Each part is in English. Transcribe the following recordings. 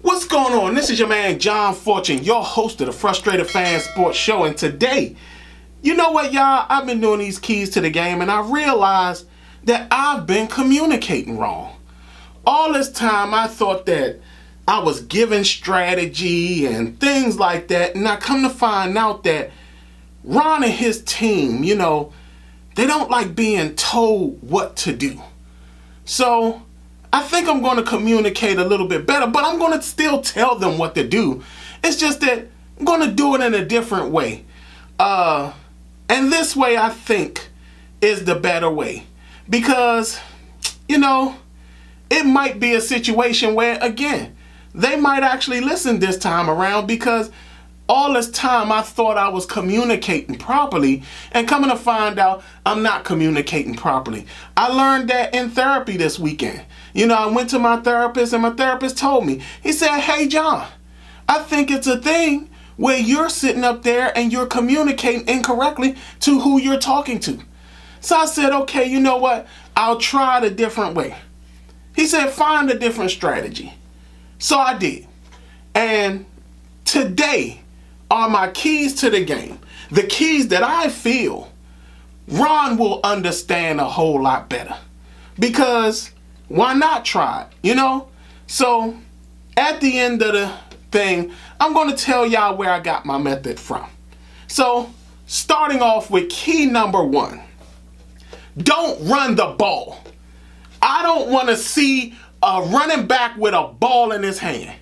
What's going on? This is your man John Fortune, your host of the Frustrated Fan Sports Show, and today, you know what, y'all? I've been doing these keys to the game, and I realized that I've been communicating wrong. All this time, I thought that I was giving strategy and things like that, and I come to find out that Ron and his team, you know, they don't like being told what to do. So I think I'm going to communicate a little bit better, but I'm going to still tell them what to do. It's just that I'm going to do it in a different way. And this way, I think, is the better way. Because, you know, it might be a situation where, again, they might actually listen this time around, because all this time I thought I was communicating properly, and coming to find out I'm not communicating properly. I learned that in therapy this weekend. You know, I went to my therapist, and my therapist told me, he said, "Hey, John, I think it's a thing where you're sitting up there and you're communicating incorrectly to who you're talking to." So I said, okay, you know what? I'll try it a different way. He said, find a different strategy. So I did. And today are my keys to the game. The keys that I feel Ron will understand a whole lot better. Because why not try it, you know? So at the end of the thing, I'm going to tell y'all where I got my method from. So starting off with key number 1. Don't run the ball. I don't want to see a running back with a ball in his hand.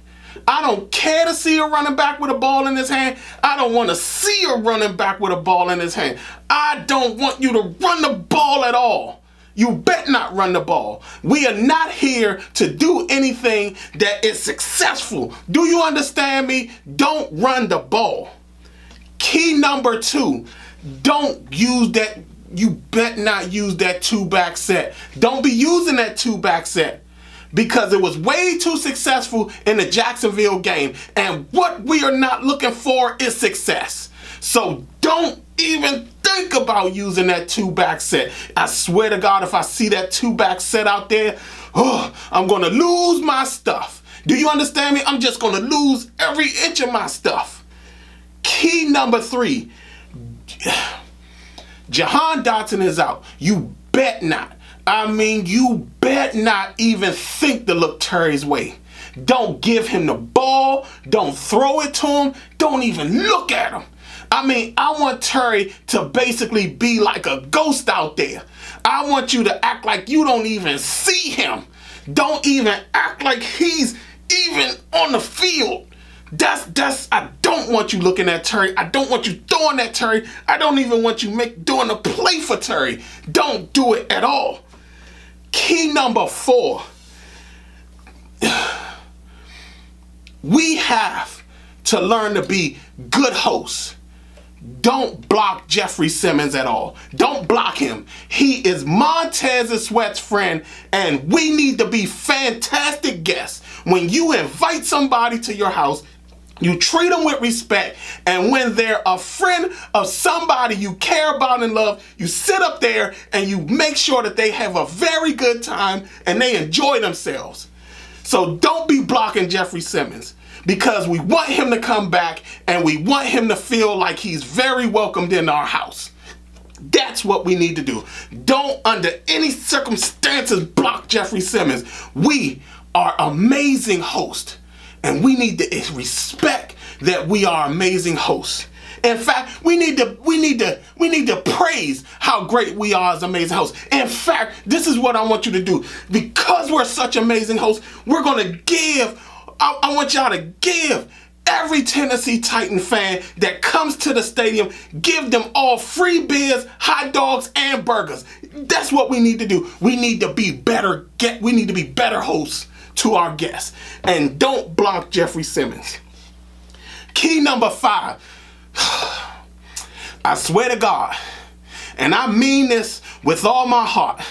I don't care to see a running back with a ball in his hand. I don't want to see a running back with a ball in his hand. I don't want you to run the ball at all. You bet not run the ball. We are not here to do anything that is successful. Do you understand me? Don't run the ball. Key number 2, don't use that. You bet not use that 2-back set. Don't be using that 2-back set, because it was way too successful in the Jacksonville game. And what we are not looking for is success. So don't even think about using that 2-back set. I swear to God, if I see that 2-back set out there, I'm going to lose my stuff. Do you understand me? I'm just going to lose every inch of my stuff. Key number 3. Jahan Dotson is out. You bet not. I mean, you bet not even think to look Terry's way. Don't give him the ball. Don't throw it to him. Don't even look at him. I mean, I want Terry to basically be like a ghost out there. I want you to act like you don't even see him. Don't even act like he's even on the field. I don't want you looking at Terry. I don't want you throwing at Terry. I don't even want you doing a play for Terry. Don't do it at all. Key number 4. We have to learn to be good hosts. Don't block Jeffrey Simmons at all. Don't block him. He is Montez Sweat's friend, and we need to be fantastic guests. When you invite somebody to your house, you treat them with respect, and when they're a friend of somebody you care about and love, you sit up there and you make sure that they have a very good time and they enjoy themselves. So don't be blocking Jeffrey Simmons, because we want him to come back and we want him to feel like he's very welcomed in our house. That's what we need to do. Don't under any circumstances block Jeffrey Simmons. We are amazing hosts, and we need to respect that we are amazing hosts. In fact, we need to praise how great we are as amazing hosts. In fact, this is what I want you to do. Because we're such amazing hosts, we're going to give, I want y'all to give every Tennessee Titan fan that comes to the stadium, give them all free beers, hot dogs, and burgers. That's what we need to do. We need to be better. We need to be better hosts to our guests. And don't block Jeffrey Simmons. Key number 5. I swear to God, and I mean this with all my heart,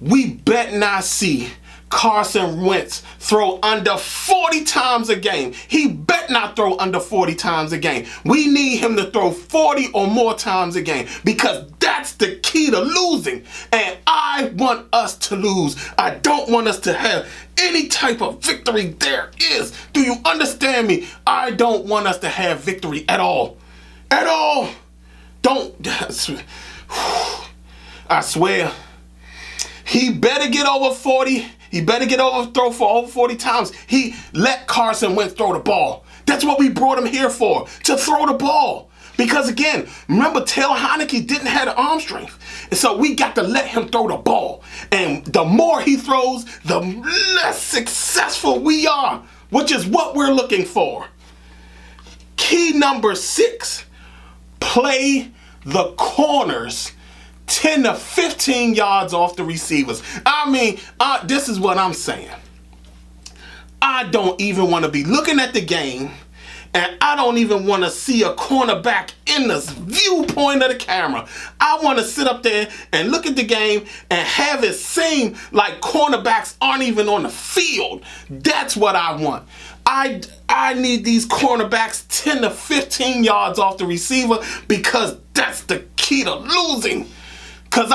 we bet not see Carson Wentz throw under 40 times a game. He bet not throw under 40 times a game. We need him to throw 40 or more times a game, because that's the key to losing. And I want us to lose. I don't want us to have any type of victory there is. Do you understand me? I don't want us to have victory at all. At all. Don't. I swear. He better get over 40. He better get throw for over 40 times. He let Carson Wentz throw the ball. That's what we brought him here for, to throw the ball. Because again, remember, Taylor Heineke didn't have the arm strength. And so we got to let him throw the ball. And the more he throws, the less successful we are, which is what we're looking for. Key number 6, play the corners 10 to 15 yards off the receivers. I mean, this is what I'm saying. I don't even want to be looking at the game, and I don't even want to see a cornerback in the viewpoint of the camera. I want to sit up there and look at the game and have it seem like cornerbacks aren't even on the field. That's what I want. I need these cornerbacks 10 to 15 yards off the receiver, because that's the key to losing. Because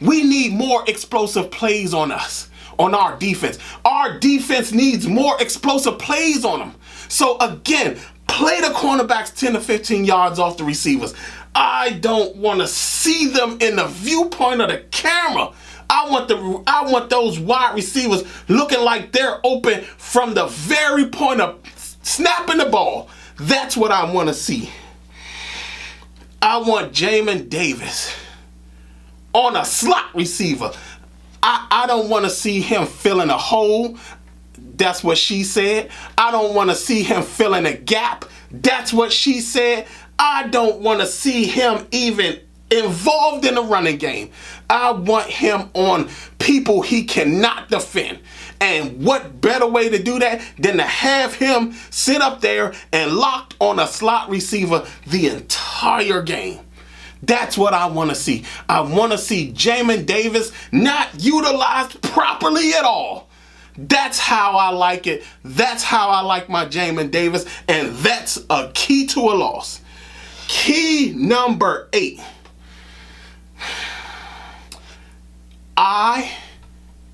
we need more explosive plays on us, on our defense. Our defense needs more explosive plays on them. So again, play the cornerbacks 10 to 15 yards off the receivers. I don't want to see them in the viewpoint of the camera. I want those wide receivers looking like they're open from the very point of snapping the ball. That's what I want to see. I want Jamin Davis on a slot receiver. I don't want to see him filling a hole. That's what she said. I don't want to see him filling a gap. That's what she said. I don't want to see him even involved in the running game. I want him on people he cannot defend. And what better way to do that than to have him sit up there and locked on a slot receiver the entire game. That's what I want to see. I want to see Jamin Davis not utilized properly at all. That's how I like it. That's how I like my Jamin Davis. And that's a key to a loss. Key number 8. I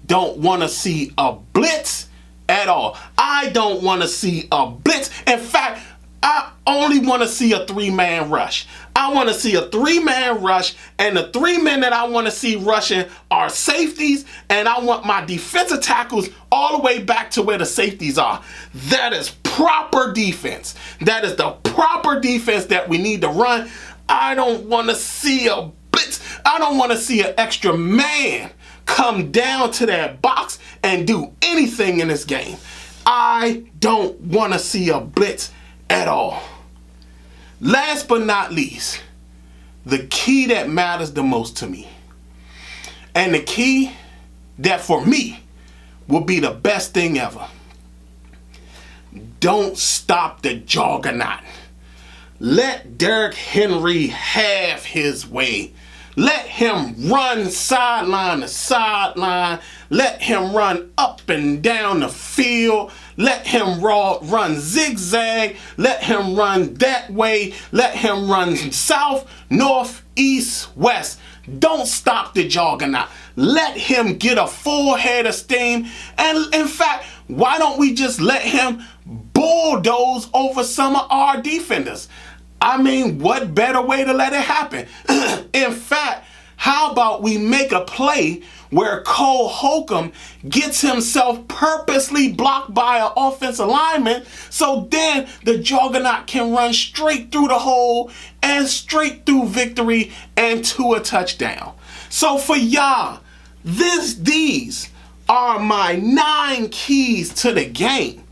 don't want to see a blitz at all. I don't want to see a blitz. In fact, I only want to see a 3-man rush. I want to see a 3-man rush, and the 3 men that I want to see rushing are safeties, and I want my defensive tackles all the way back to where the safeties are. That is proper defense. That is the proper defense that we need to run. I don't want to see a blitz. I don't want to see an extra man come down to that box and do anything in this game. I don't want to see a blitz at all. Last but not least, the key that matters the most to me, and the key that for me will be the best thing ever. Don't stop the juggernaut. Let Derrick Henry have his way. Let him run sideline to sideline. Let him run up and down the field. Let him run zigzag. Let him run that way. Let him run south, north, east, west. Don't stop the juggernaut. Let him get a full head of steam. And in fact, why don't we just let him bulldoze over some of our defenders? I mean, what better way to let it happen? In fact, how about we make a play where Cole Holcomb gets himself purposely blocked by an offensive lineman, so then the juggernaut can run straight through the hole and straight through victory and to a touchdown. So for y'all, these are my 9 keys to the game.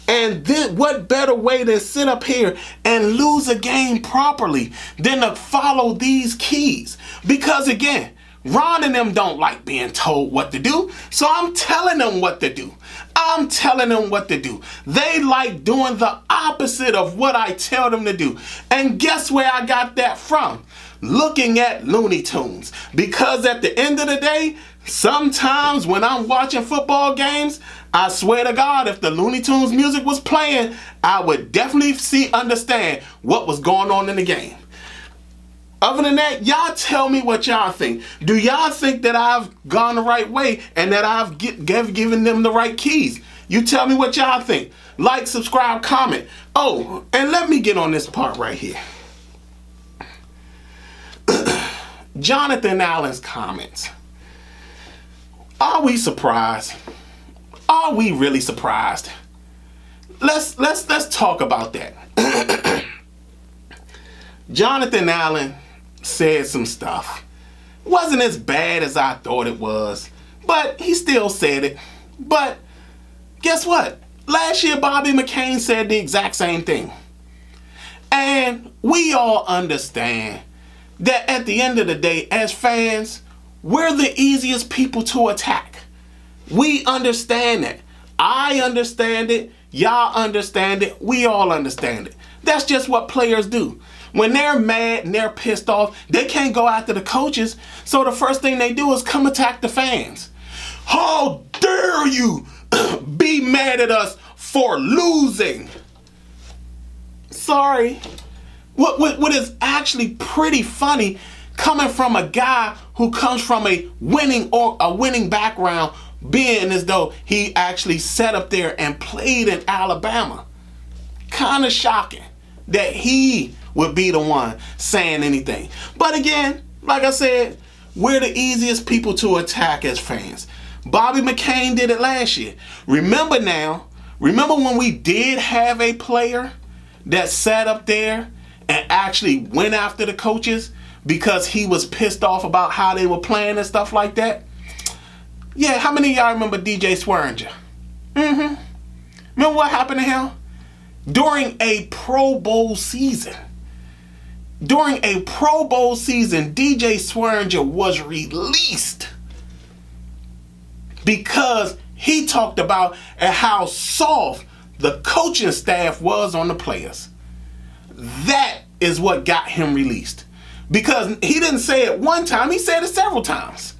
And then what better way to sit up here and lose a game properly than to follow these keys? Because again, Ron and them don't like being told what to do, so I'm telling them what to do. I'm telling them what to do. They like doing the opposite of what I tell them to do. And guess where I got that from? looking at Looney Tunes. Because at the end of the day, sometimes when I'm watching football games, I swear to God, if the Looney Tunes music was playing, I would definitely understand what was going on in the game. Other than that, y'all tell me what y'all think. Do y'all think that I've gone the right way and that I've given them the right keys? You tell me what y'all think. Like, subscribe, comment. Oh, and let me get on this part right here. Jonathan Allen's comments. Are we surprised? Are we really surprised? Let's talk about that. Jonathan Allen said some stuff. Wasn't as bad as I thought it was, but he still said it. But guess what? Last year, Bobby McCain said the exact same thing. And we all understand that at the end of the day, as fans, we're the easiest people to attack. We understand that. I understand it. Y'all understand it. We all understand it. That's just what players do. When they're mad and they're pissed off, they can't go after the coaches. So the first thing they do is come attack the fans. How dare you be mad at us for losing? Sorry. What is actually pretty funny coming from a guy who comes from a winning background, being as though he actually sat up there and played in Alabama. Kind of shocking that he would be the one saying anything. But again, like I said, we're the easiest people to attack as fans. Bobby McCain did it last year. Remember when we did have a player that sat up there and actually went after the coaches because he was pissed off about how they were playing and stuff like that? Yeah, how many of y'all remember DJ Swearinger? Remember what happened to him? During a Pro Bowl season. During a Pro Bowl season, DJ Swearinger was released because he talked about how soft the coaching staff was on the players. That is what got him released. Because he didn't say it one time, he said it several times.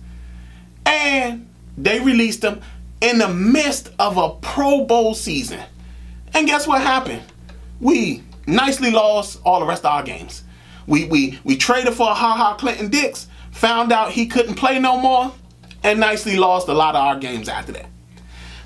And they released him in the midst of a Pro Bowl season. And guess what happened? We nicely lost all the rest of our games. We traded for HaHa Clinton Dix, found out he couldn't play no more, and nicely lost a lot of our games after that.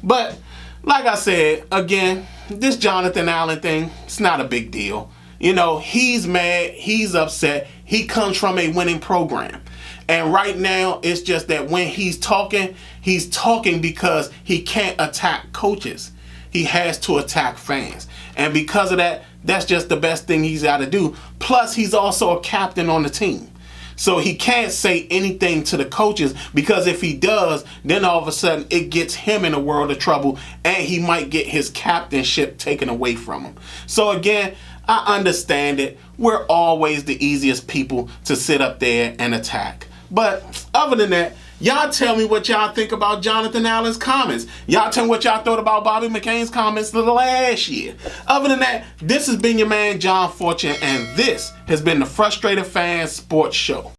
But like I said, again, this Jonathan Allen thing, it's not a big deal. You know, he's mad, he's upset, he comes from a winning program. And right now, it's just that when he's talking because he can't attack coaches. He has to attack fans. And because of that, that's just the best thing he's got to do. Plus, he's also a captain on the team. So he can't say anything to the coaches, because if he does, then all of a sudden it gets him in a world of trouble and he might get his captainship taken away from him. So again, I understand it. We're always the easiest people to sit up there and attack. But other than that, y'all tell me what y'all think about Jonathan Allen's comments. Y'all tell me what y'all thought about Bobby McCain's comments last year. Other than that, this has been your man, John Fortune, and this has been the Frustrated Fan Sports Show.